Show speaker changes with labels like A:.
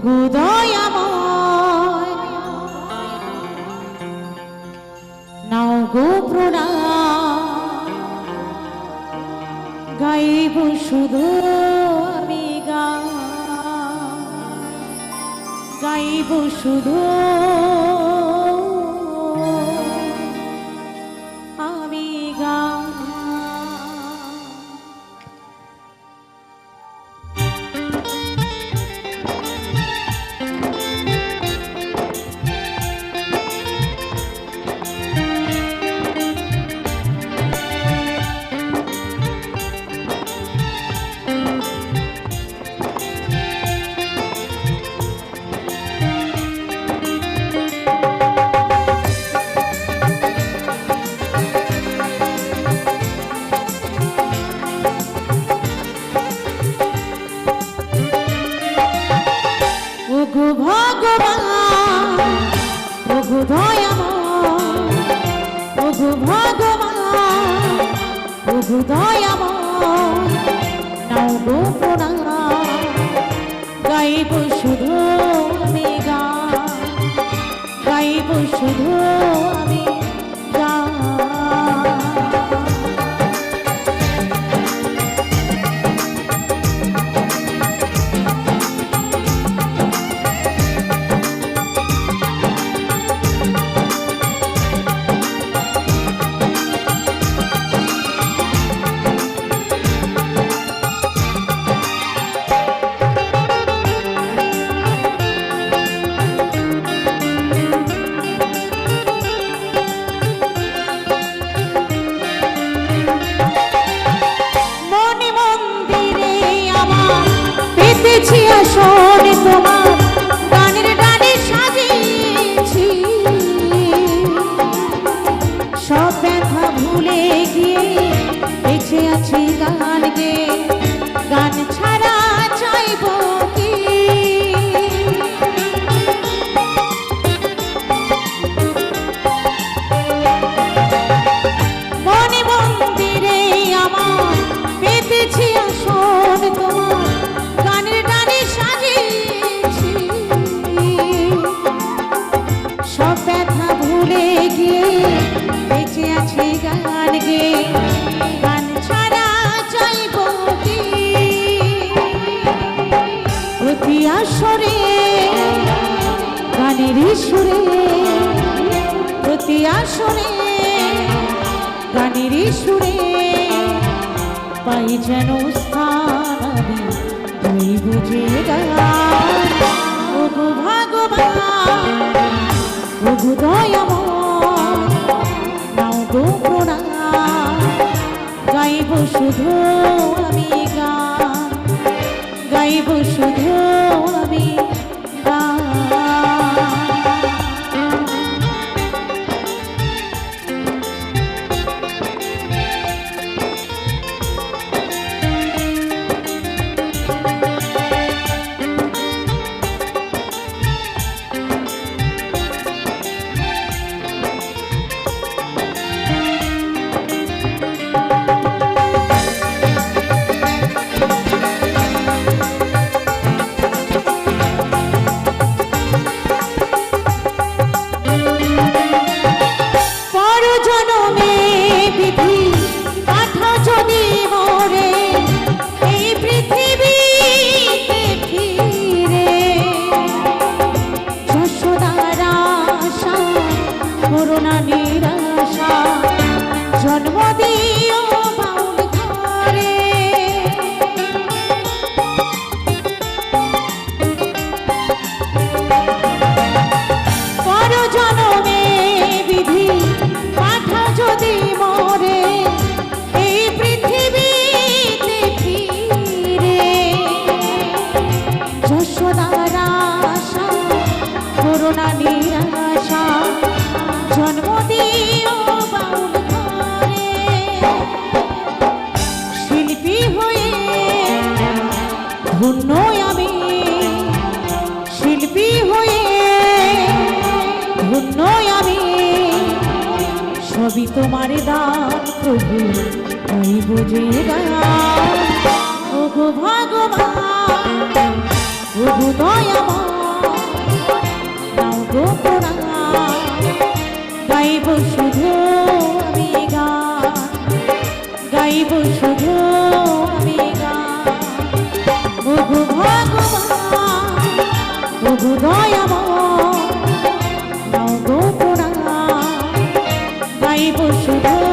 A: ওগো দয়াময় নাও গো প্রণাম, গাইব শুধু আমি গান, গাইব শুধু আমি গান। ওগো ভগবান, ওগো দয়াময়, ওগো ভগবান, ওগো দয়াময়, নাও গো প্রণাম, গাইব শুধু আমি গান, গাইব শুধু আমি গান। আসন তোমার গানের ডানে সাজিয়েছি, সব ব্যথা ভুলে গিয়ে বেঁচে আছি গান গেয়ে, গান ছাড়া চাইব কি? মনে মন্দিরে আমার পেতেছি আসন তোমার গানের ডানে সাজিয়েছি, সব ব্যথা ভুলে গিয়ে বেঁচে আছি গান গেয়ে, গান ছাড়া চাইব কি? প্রতি আসরে গানের সুরে, প্রতি আসরে গানের সুরে পাই যেন স্থান আমি বুঝে গান। ওগো ভগবান, ওগো দয়াময়, নাও গো প্রণাম, গাইব শুধু আমি গান, গাইব শুধু আমি গান। জন্ম দিও বাউল ঘরে, পর জনমে বিধি পাঠা যদি মরে এই পৃথিবীতে ফিরে, যশোদার আশা করুণা নিরাশা, জন্ম দিও বাউল ঘরে। শিল্পী হয়ে ধন্য আমি, শিল্পী হয়ে ধন্য আমি, সবই তোমার দান প্রভু, গাইব যে গান। ওগো ভগবান, প্রভু দয়াময় নাও গো পুরাণ গাইব শুধু আমি গান গাইব শুধু আমি গান প্রভু ভগবান প্রভু দয়াময় নাও গো পুরাণ গাইব শুধু